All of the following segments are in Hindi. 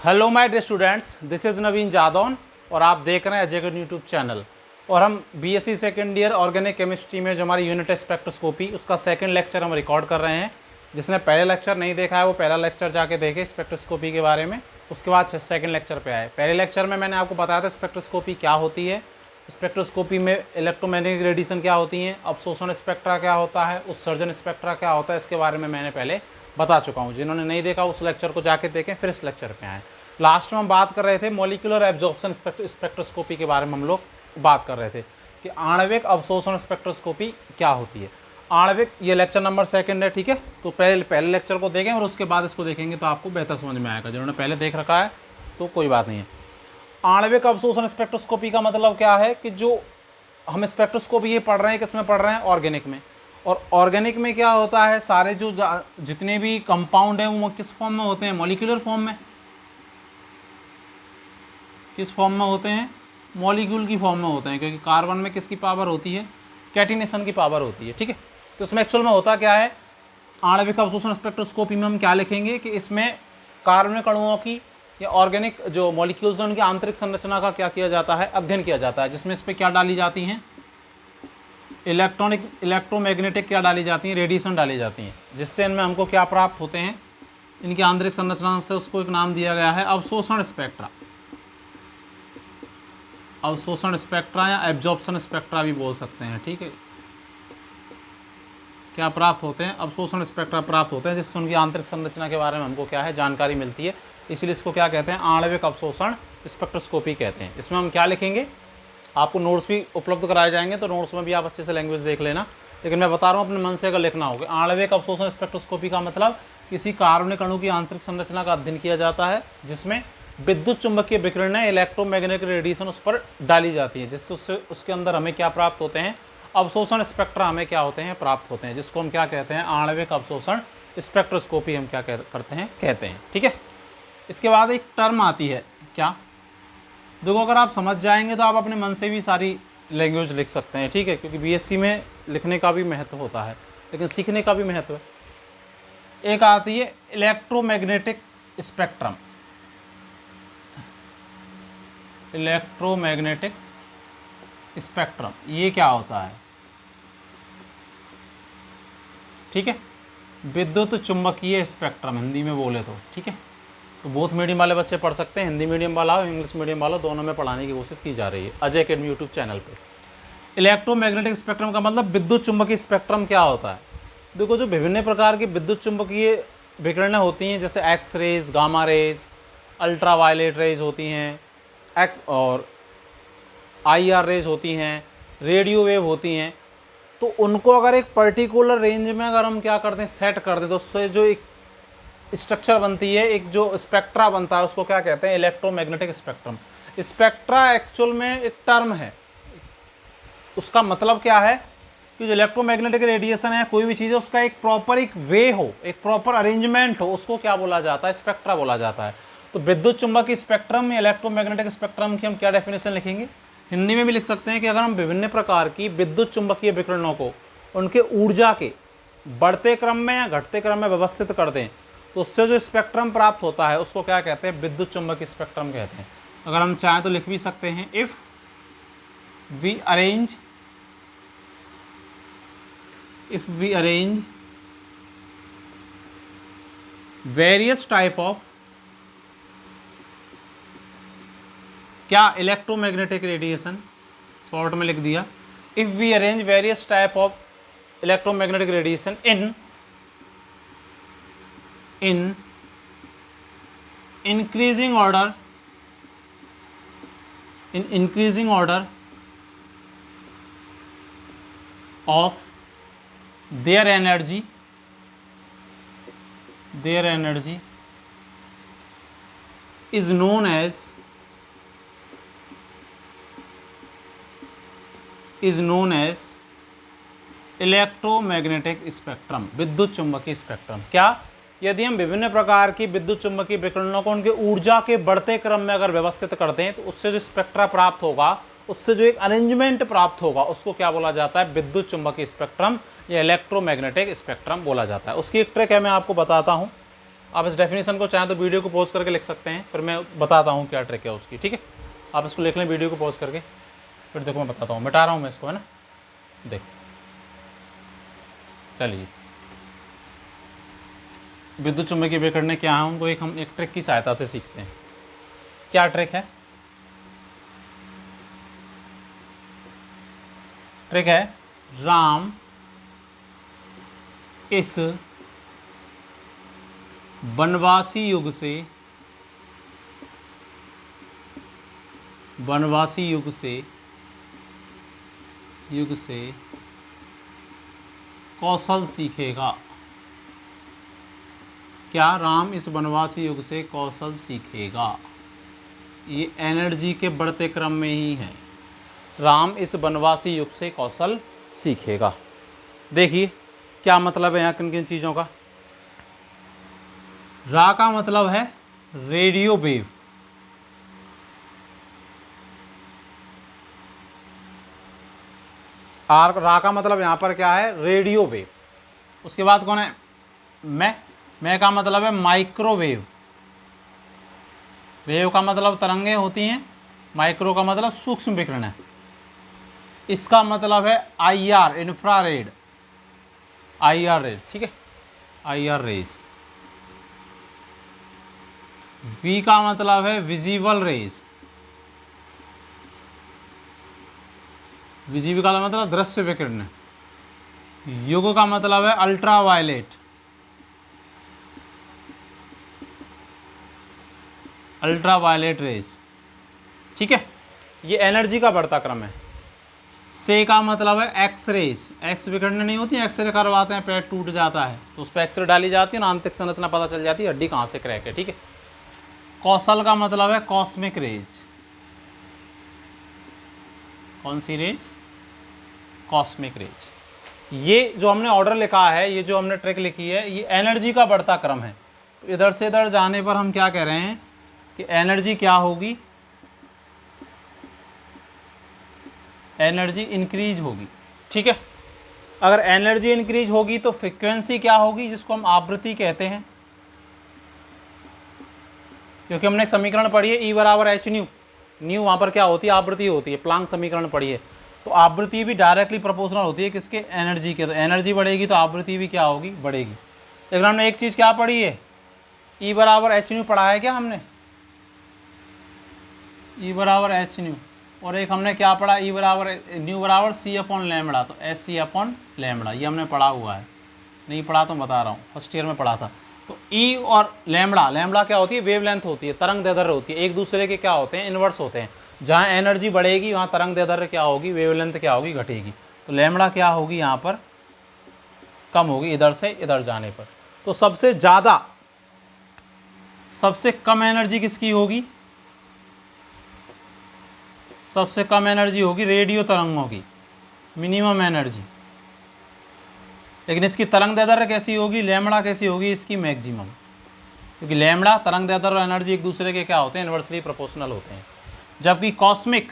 Hello my dear students, this is Naveen Jadaun और आप देख रहे हैं अजय गढ़ यूट्यूब चैनल। और हम BSc second year organic chemistry में जो हमारी यूनिट है स्पेक्ट्रोस्कोपी, उसका सेकंड लेक्चर हम रिकॉर्ड कर रहे हैं। जिसने पहले लेक्चर नहीं देखा है वो पहला लेक्चर जाके देखे स्पेक्ट्रोस्कोपी के बारे में, उसके बाद सेकंड लेक्चर पे आए। पहले लेक्चर में मैंने आपको बताया था स्पेक्ट्रोस्कोपी क्या होती है, स्पेक्ट्रोस्कोपी में इलेक्ट्रोमैग्नेटिक रेडिएशन क्या होती हैं, अवशोषण स्पेक्ट्रा क्या होता है, उत्सर्जन स्पेक्ट्रा क्या होता है, इसके बारे में मैंने पहले बता चुका हूँ। जिन्होंने नहीं देखा उस लेक्चर को जाके देखें, फिर इस लेक्चर पे आएँ। लास्ट में हम बात कर रहे थे मॉलिक्यूलर एब्जॉर्प्शन स्पेक्ट्रोस्कोपी के बारे में। हम लोग बात कर रहे थे कि आणविक अवशोषण स्पेक्ट्रोस्कोपी क्या होती है। आणविक, ये लेक्चर नंबर सेकंड है, ठीक है। तो पहले लेक्चर को देखें और उसके बाद इसको देखेंगे तो आपको बेहतर समझ में आएगा। जिन्होंने पहले देख रखा है तो कोई बात नहीं है। आणविक अवशोषण स्पेक्ट्रोस्कोपी का मतलब क्या है कि जो हम स्पेक्ट्रोस्कोपी ये पढ़ रहे हैं, किसमें पढ़ रहे हैं? ऑर्गेनिक में। और ऑर्गेनिक में क्या होता है, सारे जो जितने भी कंपाउंड हैं वो किस फॉर्म में होते हैं? मॉलिक्यूलर फॉर्म में। किस फॉर्म में होते हैं? मॉलिक्यूल की फॉर्म में होते हैं, क्योंकि कार्बन में किसकी पावर होती है? कैटिनेशन की पावर होती है, ठीक है। तो इसमें एक्चुअल में होता क्या है, आणविक अवशोषण स्पेक्ट्रोस्कोपी में हम क्या लिखेंगे कि इसमें कार्बनिक अणुओं की या ऑर्गेनिक जो मॉलिक्यूल्स हैं उनकी आंतरिक संरचना का क्या किया जाता है? अध्ययन किया जाता है। जिसमें इस पर क्या डाली जाती हैं? इलेक्ट्रोमैग्नेटिक क्या डाली जाती हैं? रेडिएशन डाली जाती हैं। जिससे इनमें हमको क्या प्राप्त होते हैं? इनकी आंतरिक संरचना से उसको एक नाम दिया गया है अवशोषण स्पेक्ट्रा। अवशोषण स्पेक्ट्रा या एब्जॉर्प्शन स्पेक्ट्रा भी बोल सकते हैं, ठीक है। क्या प्राप्त होते हैं? अवशोषण स्पेक्ट्रा प्राप्त होते हैं, जिससे उनकी आंतरिक संरचना के बारे में हमको क्या है? जानकारी मिलती है। इसलिए इसको क्या कहते हैं? आणविक अवशोषण स्पेक्ट्रोस्कोपी कहते हैं। इसमें हम क्या लिखेंगे? आपको नोट्स भी उपलब्ध कराए जाएंगे, तो नोट्स में भी आप अच्छे से लैंग्वेज देख लेना। लेकिन मैं बता रहा हूँ अपने मन से अगर लिखना होगा। आणविक अवशोषण स्पेक्ट्रोस्कोपी का मतलब किसी कार्बनिक अणु की आंतरिक संरचना का अध्ययन किया जाता है, जिसमें विद्युत चुंबकीय विकिरणें, इलेक्ट्रोमैग्नेटिक रेडिएशन उस पर डाली जाती है, जिससे उसके अंदर हमें क्या प्राप्त होते हैं? अवशोषण स्पेक्ट्रा हमें क्या होते हैं? प्राप्त होते हैं, जिसको हम क्या कहते हैं? आणविक अवशोषण स्पेक्ट्रोस्कोपी हम क्या कहते हैं, ठीक है। इसके बाद एक टर्म आती है, क्या? देखो, अगर आप समझ जाएंगे तो आप अपने मन से भी सारी लैंग्वेज लिख सकते हैं, ठीक है, क्योंकि बीएससी में लिखने का भी महत्व होता है, लेकिन सीखने का भी महत्व है। एक आती है इलेक्ट्रोमैग्नेटिक स्पेक्ट्रम। इलेक्ट्रोमैग्नेटिक स्पेक्ट्रम, ये क्या होता है? ठीक है, विद्युत चुंबकीय स्पेक्ट्रम हिंदी में बोले तो, ठीक है। तो बोथ मीडियम वाले बच्चे पढ़ सकते हैं, हिंदी मीडियम वाला हो, इंग्लिश मीडियम वाला, दोनों में पढ़ाने की कोशिश की जा रही है अजय अकेडमी यूट्यूब चैनल पे। इलेक्ट्रोमैग्नेटिक स्पेक्ट्रम का मतलब विद्युत चुंबकीय स्पेक्ट्रम क्या होता है? देखो, जो विभिन्न प्रकार की विद्युत चुंबकीय विकिरणें होती हैं, जैसे X rays, gamma rays, ultraviolet rays होती हैं, और IR रेज होती हैं, रेडियो वेव होती हैं, तो उनको अगर एक पर्टिकुलर रेंज में अगर हम क्या करते हैं? सेट कर दें, तो उससे जो एक स्ट्रक्चर बनती है, एक जो स्पेक्ट्रा बनता है, उसको क्या कहते हैं? Electromagnetic spectrum. स्पेक्ट्रा एक्चुअल में एक टर्म है। उसका मतलब क्या है कि जो इलेक्ट्रोमैग्नेटिक रेडिएशन है, कोई भी चीज़ है, उसका एक प्रॉपर एक वे हो, एक प्रॉपर अरेंजमेंट हो, उसको क्या बोला जाता है? स्पेक्ट्रा बोला जाता है। तो विद्युत चुंबकीय स्पेक्ट्रम या इलेक्ट्रोमैग्नेटिक स्पेक्ट्रम की हम क्या डेफिनेशन लिखेंगे? हिंदी में भी लिख सकते हैं कि अगर हम विभिन्न प्रकार की विद्युत चुंबकीय विकिरणों को उनके ऊर्जा के बढ़ते क्रम में या घटते क्रम में व्यवस्थित कर दें, तो उससे जो स्पेक्ट्रम प्राप्त होता है उसको क्या कहते हैं? विद्युत चुंबकीय स्पेक्ट्रम कहते हैं। अगर हम चाहें तो लिख भी सकते हैं, if we arrange various type of, क्या? इलेक्ट्रोमैग्नेटिक रेडिएशन, शॉर्ट में लिख दिया। If we arrange various type of electromagnetic radiation in increasing order of their energy is known as electromagnetic spectrum, विद्युत चुंबकीय स्पेक्ट्रम। क्या? यदि हम विभिन्न प्रकार की विद्युत चुंबकीय विकिरणों को उनके ऊर्जा के बढ़ते क्रम में अगर व्यवस्थित करते हैं, तो उससे जो स्पेक्ट्रा प्राप्त होगा, उससे जो एक अरेंजमेंट प्राप्त होगा, उसको क्या बोला जाता है? विद्युत चुंबकीय स्पेक्ट्रम या इलेक्ट्रोमैग्नेटिक स्पेक्ट्रम बोला जाता है। उसकी एक ट्रिक है, मैं आपको बताता हूँ। आप इस डेफिनेशन को चाहें तो वीडियो को पॉज करके लिख सकते हैं, फिर मैं बताता हूँ क्या ट्रिक है उसकी, ठीक है। आप इसको लिख लें वीडियो को पॉज करके, फिर देखो मैं बताता हूँ। मिटा रहा हूँ मैं इसको, है ना, देखो। चलिए, विद्युत चुम्बकीय विकिरण क्या है उनको हम एक ट्रिक की सहायता से सीखते हैं। क्या ट्रिक है? ट्रिक है राम इस वनवासी युग से कौशल सीखेगा। क्या? राम इस वनवासी युग से कौशल सीखेगा। ये एनर्जी के बढ़ते क्रम में ही है। राम इस वनवासी युग से कौशल सीखेगा। देखिए क्या मतलब है यहाँ किन किन चीज़ों का। रा का मतलब है रेडियो वेव, आर रा का मतलब यहाँ पर क्या है? Radio wave. उसके बाद कौन है? मैं का मतलब है माइक्रोवेव। वेव का मतलब तरंगें होती हैं, माइक्रो का मतलब सूक्ष्म विकिरण है। इसका मतलब है IR इंफ्रारेड, IR रेज, ठीक है, IR रेज। V का मतलब है विजिबल रेज, विजिबल का मतलब दृश्य विकिरण। युग का मतलब है अल्ट्रावायलेट, अल्ट्रावायलेट रेज, ठीक है। ये एनर्जी का बढ़ता क्रम है। से का मतलब है एक्स रेज, एक्स विकिरण नहीं होती, एक्सरे करवाते हैं, पेट टूट जाता है तो उस पर एक्सरे डाली जाती है ना, आंतरिक संरचना पता चल जाती है, हड्डी कहाँ से क्रैक है, ठीक है। कौशल का मतलब है कॉस्मिक रेज। कौन सी रेज? Cosmic rays. ये जो हमने ऑर्डर लिखा है, ये जो हमने ट्रिक लिखी है, ये एनर्जी का बढ़ता क्रम है। तो इधर से इधर जाने पर हम क्या कह रहे हैं कि एनर्जी क्या होगी? एनर्जी इंक्रीज होगी, ठीक है। अगर एनर्जी इंक्रीज होगी तो फ्रीक्वेंसी क्या होगी, जिसको हम आवृत्ति कहते हैं। क्योंकि हमने एक समीकरण पढ़ी है E बराबर h न्यू, न्यू वहाँ पर क्या होती है? आवृत्ति होती है। प्लांक समीकरण पढ़ी है, तो आवृत्ति भी डायरेक्टली प्रोपोर्शनल होती है किसके? एनर्जी के। तो एनर्जी बढ़ेगी तो आवृत्ति भी क्या होगी? बढ़ेगी। लेकिन हमने एक चीज़ क्या पढ़ी है? E बराबर h न्यू पढ़ा है क्या हमने? E बराबर h न्यू। और एक हमने क्या पढ़ा? E बराबर न्यू बराबर C अपॉन लैम्बडा, तो SC अपॉन लैम्बडा, ये हमने पढ़ा हुआ है। नहीं पढ़ा तो बता रहा हूँ, फर्स्ट ईयर में पढ़ा था। तो E और लैम्बडा क्या होती है? वेवलेंथ होती है, तरंग दैर्ध्य होती है। एक दूसरे के क्या होते हैं? इन्वर्स होते हैं। जहाँ एनर्जी बढ़ेगी वहाँ तरंग दैर्ध्य क्या होगी? वेवलेंथ क्या होगी? घटेगी। तो लैम्बडा क्या होगी? यहाँ पर कम होगी इधर से इधर जाने पर। तो सबसे ज़्यादा, सबसे कम एनर्जी किसकी होगी? सबसे कम एनर्जी होगी रेडियो तरंगों की, मिनिमम एनर्जी। लेकिन इसकी तरंग दैर्ध्य कैसी होगी? लैम्बडा कैसी होगी? इसकी मैक्सिमम। क्योंकि लैम्बडा, तरंग दैर्ध्य और एनर्जी एक दूसरे के क्या होते हैं? इन्वर्सली प्रोपोर्शनल होते हैं। जबकि कॉस्मिक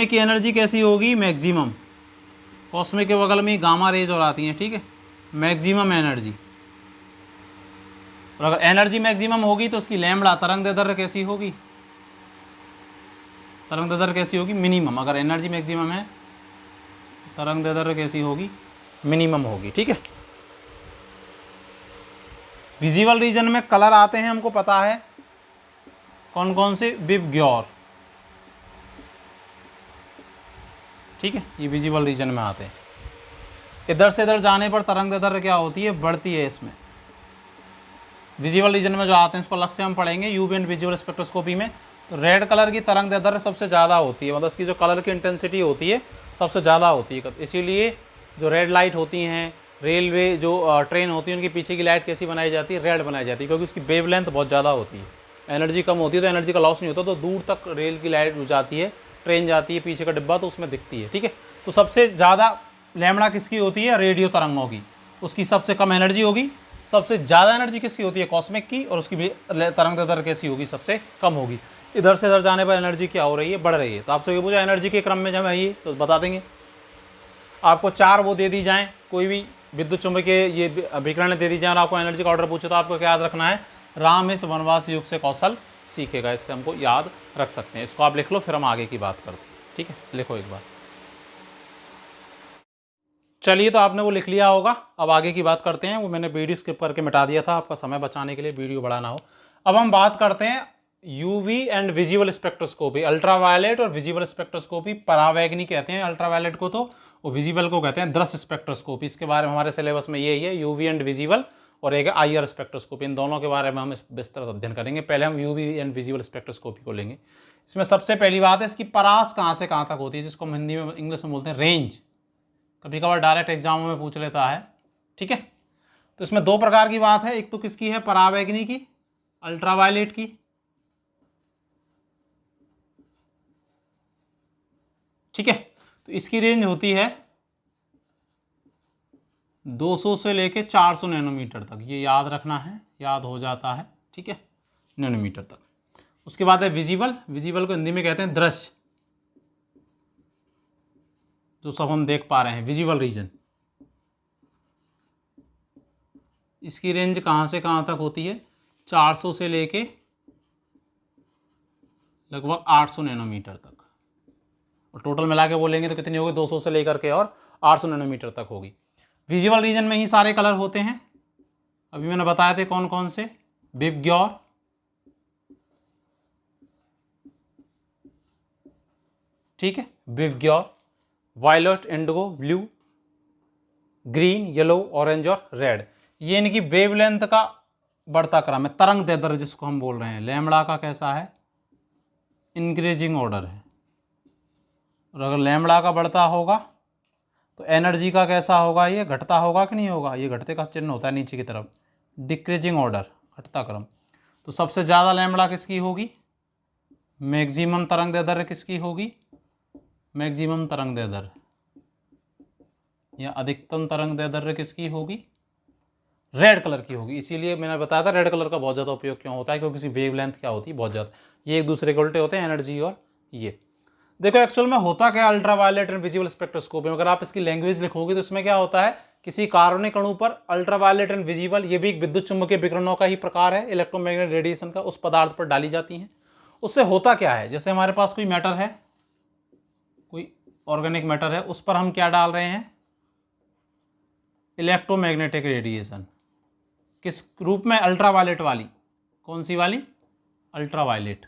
की एनर्जी कैसी होगी? मैक्सिमम। कॉस्मिक के बगल में गामा रेज और आती हैं, ठीक है, मैक्सिमम एनर्जी। और अगर एनर्जी मैक्सिमम होगी तो उसकी लैम्बडा, तरंग दैर्ध्य कैसी होगी? तरंग दैर्ध्य कैसी होगी? मिनिमम। अगर एनर्जी मैक्सिमम है, तरंग दैर्ध्य कैसी होगी? मिनिमम होगी, ठीक है। विजिबल रीजन में कलर आते हैं, हमको पता है कौन कौन से? विबग्योर, ठीक है, ये विजिबल रीजन में आते हैं। इधर से इधर जाने पर तरंग दैर्ध्य क्या होती है? बढ़ती है। इसमें विजिबल रीजन में जो आते हैं उसको अलग से हम पढ़ेंगे यूवी एंड विजुअल स्पेक्ट्रोस्कोपी में। तो रेड कलर की तरंग दैर्ध्य सबसे ज़्यादा होती है, मतलब इसकी जो कलर की इंटेंसिटी होती है सबसे ज़्यादा होती है। इसीलिए जो रेड लाइट होती हैं, रेलवे जो ट्रेन होती है, उनके पीछे की लाइट कैसी बनाई जाती है? रेड बनाई जाती है, क्योंकि उसकी वेवलेंथ बहुत ज़्यादा होती है। एनर्जी कम होती है तो एनर्जी का लॉस नहीं होता, तो दूर तक रेल की लाइट जाती है, ट्रेन जाती है, पीछे का डिब्बा तो उसमें दिखती है, ठीक है। तो सबसे ज़्यादा लैम्बडा किसकी होती है? रेडियो तरंगों की, उसकी सबसे कम एनर्जी होगी। सबसे ज़्यादा एनर्जी किसकी होती है? कॉस्मिक की, और उसकी भी तरंग दैर्ध्य कैसी होगी? सबसे कम होगी। इधर से इधर जाने पर एनर्जी क्या हो रही है? बढ़ रही है। तो आपसे पूछा एनर्जी के क्रम में जब आइए तो बता देंगे। आपको 4 वो दे दी जाएँ, कोई भी विद्युत चुंबकीय ये विकिरण दे दी जाए और आपको एनर्जी का ऑर्डर पूछे तो आपको क्या याद रखना है, राम इस वनवास युग से कौशल सीखेगा। इससे हमको याद रख सकते हैं। इसको आप लिख लो, फिर हम आगे की बात करते हैं। ठीक है, लिखो एक बार। चलिए, तो आपने वो लिख लिया होगा। अब आगे की बात करते हैं। वो मैंने वीडियो स्किप करके मिटा दिया था आपका समय बचाने के लिए, वीडियो बड़ा ना हो। अब हम बात करते हैं UV and visible spectroscopy, ultraviolet और विजिबल स्पेक्ट्रोस्कोपी। परावैगनी कहते हैं अल्ट्रावायलेट को तो, और विजिबल को कहते हैं दृश्य स्पेक्ट्रोस्कोपी। इसके बारे में हमारे सिलेबस में यही है, यूवी एंड विजिबल, और एक IR स्पेक्ट्रोस्कोपी। इन दोनों के बारे में हम विस्तृत अध्ययन करेंगे। पहले हम यूवी एंड विजिबल स्पेक्ट्रोस्कोपी को लेंगे। इसमें सबसे पहली बात है इसकी परास कहाँ से कहाँ तक होती है, जिसको हम हिंदी में इंग्लिश में बोलते हैं रेंज। कभी कभार डायरेक्ट एग्जामों में पूछ लेता है। ठीक है, तो इसमें दो प्रकार की बात है। एक तो किसकी है, परावैगनी की, अल्ट्रावायलेट की। ठीक है, तो इसकी रेंज होती है 200 से लेके 400 नैनोमीटर तक। ये याद रखना है, याद हो जाता है। ठीक है, नैनोमीटर तक। उसके बाद है विजिबल। विजिबल को हिंदी में कहते हैं दृश्य, जो सब हम देख पा रहे हैं, विजिबल रीजन। इसकी रेंज कहाँ से कहाँ तक होती है, 400 से लेके लगभग 800 नैनोमीटर तक। और टोटल मिला के बोलेंगे तो कितनी होगी, 200 से लेकर के और 800 नैनोमीटर तक होगी। विजिबल रीजन में ही सारे कलर होते हैं। अभी मैंने बताए थे कौन कौन से, विबग्योर, ठीक है, VIBGYOR, violet, indigo, blue, green, yellow, orange और रेड। ये इनकी वेवलेंथ का बढ़ता क्रम है, तरंग दैर्ध्य जिसको हम बोल रहे हैं। लैम्बडा का कैसा है, इंक्रीजिंग ऑर्डर है। और अगर लैम्बडा का बढ़ता होगा तो एनर्जी का कैसा होगा, ये घटता होगा कि नहीं होगा, ये घटते का चिन्ह होता है नीचे की तरफ, डिक्रीजिंग ऑर्डर, घटता क्रम। तो सबसे ज़्यादा लैम्बडा किसकी होगी, मैक्सिमम तरंग दैर्ध्य किसकी होगी, मैक्सिमम तरंग दैर्ध्य या अधिकतम तरंग दैर्ध्य किसकी होगी, रेड कलर की होगी। इसीलिए मैंने बताया था रेड कलर का बहुत ज़्यादा उपयोग क्यों होता है, क्योंकि इसकी वेवलेंथ क्या होती है, बहुत ज़्यादा। ये एक दूसरे के उल्टे होते हैं, एनर्जी और ये। देखो एक्चुअल में होता क्या अल्ट्रावायलेट एंड विजिबल स्पेक्ट्रोस्कोपी में, अगर आप इसकी लैंग्वेज लिखोगे तो इसमें क्या होता है, किसी कार्बनिक अणु पर अल्ट्रावायलेट एंड विजिबल, ये भी एक विद्युत चुम्बकीय विकिरणों का ही प्रकार है, इलेक्ट्रोमैग्नेटिक रेडिएशन का, उस पदार्थ पर डाली जाती हैं। उससे होता क्या है, जैसे हमारे पास कोई मैटर है, कोई ऑर्गेनिक मैटर है, उस पर हम क्या डाल रहे हैं, इलेक्ट्रोमैग्नेटिक रेडिएशन। किस रूप में, अल्ट्रावायलेट वाली। कौन सी वाली, अल्ट्रावायलेट,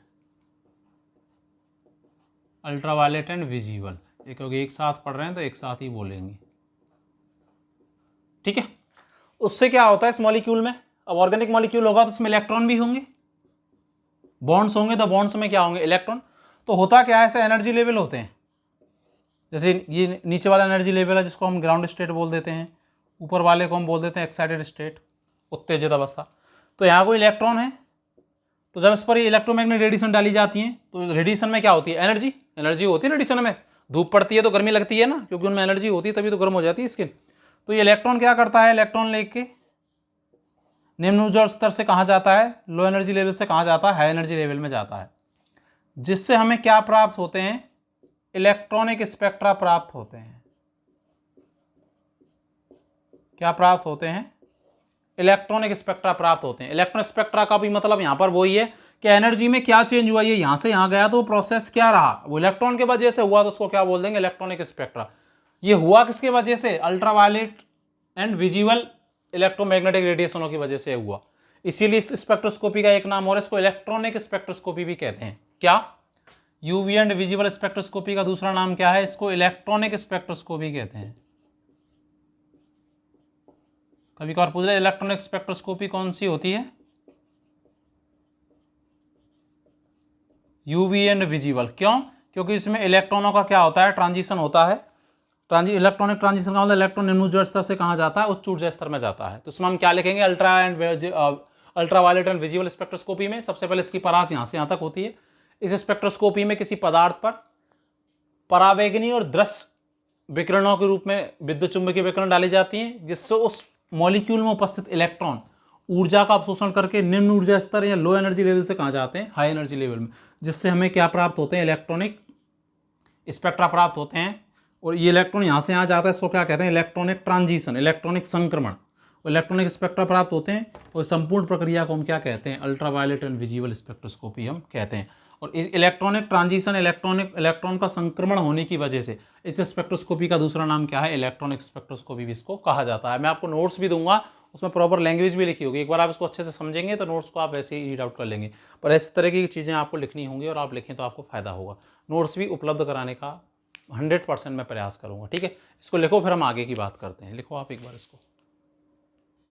अल्ट्रावायलेट एंड विजिबल। क्योंकि एक साथ पढ़ रहे हैं तो एक साथ ही बोलेंगे। ठीक है, उससे क्या होता है इस मॉलिक्यूल में, अब ऑर्गेनिक मॉलिक्यूल होगा तो उसमें इलेक्ट्रॉन भी होंगे, बॉन्ड्स होंगे, तो बॉन्ड्स में क्या होंगे, इलेक्ट्रॉन। तो होता क्या है, ऐसे एनर्जी लेवल होते हैं। जैसे ये नीचे वाला एनर्जी लेवल है जिसको हम ग्राउंड स्टेट बोल देते हैं, ऊपर वाले को हम बोल देते हैं एक्साइटेड स्टेट, उत्तेजित अवस्था। तो यहाँ कोई इलेक्ट्रॉन है, तो जब इस पर ये इलेक्ट्रोमैग्नेटिक रेडिएशन डाली जाती है तो रेडिएशन में क्या होती है, एनर्जी, एनर्जी होती है रेडिएशन में। धूप पड़ती है तो गर्मी लगती है ना, क्योंकि उनमें एनर्जी होती है, तभी तो गर्म हो जाती है स्किन। तो ये इलेक्ट्रॉन क्या करता है, इलेक्ट्रॉन लेके निम्न ऊर्जा स्तर से कहाँ जाता है, लो एनर्जी लेवल से कहाँ जाता है, हाई एनर्जी लेवल में जाता है, जिससे हमें क्या प्राप्त होते हैं, इलेक्ट्रॉनिक स्पेक्ट्रा प्राप्त होते हैं। क्या प्राप्त होते हैं, इलेक्ट्रॉनिक स्पेक्ट्रा प्राप्त होते हैं। इलेक्ट्रॉनिक स्पेक्ट्रा का भी मतलब यहाँ पर वही है कि एनर्जी में क्या चेंज हुआ, ये यहाँ से यहाँ गया तो प्रोसेस क्या रहा, वो इलेक्ट्रॉन के वजह से हुआ, तो उसको क्या बोल देंगे, इलेक्ट्रॉनिक स्पेक्ट्रा। ये हुआ किसके वजह से, अल्ट्रावायलेट एंड विजिबल इलेक्ट्रोमैग्नेटिक रेडिएशनों की वजह से हुआ। इसीलिए इस स्पेक्ट्रोस्कोपी का एक नाम और इसको इलेक्ट्रॉनिक स्पेक्ट्रोस्कोपी भी कहते हैं। क्या, यूवी एंड विजिबल स्पेक्ट्रोस्कोपी का दूसरा नाम क्या है, इसको इलेक्ट्रॉनिक स्पेक्ट्रोस्कोपी कहते हैं। कभी कभार पूछ रहे इलेक्ट्रॉनिक स्पेक्ट्रोस्कोपी कौन सी होती है, यूवी एंड विजिबल। क्यों, क्योंकि इसमें इलेक्ट्रॉनों का क्या होता है, ट्रांजिशन होता है। इलेक्ट्रॉनिक ट्रांजिशन का मतलब इलेक्ट्रॉन निम्न ऊर्जा स्तर से कहाँ जाता है, उच्च ऊर्जा स्तर में जाता है। तो इसमें हम क्या लिखेंगे, अल्ट्रावायलेट एंड विजिबल स्पेक्ट्रोस्कोपी में सबसे पहले इसकी परास यहाँ से यहाँ तक होती है। इस स्पेक्ट्रोस्कोपी में किसी पदार्थ पर परावैगनी और दृश्य विकिरणों के रूप में विद्युत चुम्बकीय विकिरण डाली जाती हैं, जिससे उस मॉलिक्यूल में उपस्थित इलेक्ट्रॉन ऊर्जा का अवशोषण करके निम्न ऊर्जा स्तर या लो एनर्जी लेवल से कहाँ जाते हैं, हाई एनर्जी लेवल में, जिससे हमें क्या प्राप्त होते हैं, इलेक्ट्रॉनिक स्पेक्ट्रा प्राप्त होते हैं। और ये इलेक्ट्रॉन यहाँ से यहाँ जाता है, इसको क्या कहते हैं, इलेक्ट्रॉनिक ट्रांजिशन, इलेक्ट्रॉनिक संक्रमण। और इलेक्ट्रॉनिक स्पेक्ट्रा प्राप्त होते हैं और संपूर्ण प्रक्रिया को हम क्या कहते हैं, अल्ट्रावायलेट एंड विजिबल स्पेक्ट्रोस्कोपी हम कहते हैं। और इस इलेक्ट्रॉनिक ट्रांजिशन, इलेक्ट्रॉन का संक्रमण होने की वजह से इस स्पेक्ट्रोस्कोपी का दूसरा नाम क्या है, इलेक्ट्रॉनिक स्पेक्ट्रोस्कोपी भी इसको कहा जाता है। मैं आपको नोट्स भी दूंगा, उसमें प्रॉपर लैंग्वेज भी लिखी होगी। एक बार आप इसको अच्छे से समझेंगे तो नोट्स को आप ऐसे ही रीड आउट कर लेंगे, पर इस तरह की चीज़ें आपको लिखनी होंगी और आप लिखें तो आपको फ़ायदा होगा। नोट्स भी उपलब्ध कराने का 100% मैं प्रयास करूँगा, ठीक है। इसको लिखो, फिर हम आगे की बात करते हैं। लिखो आप एक बार इसको।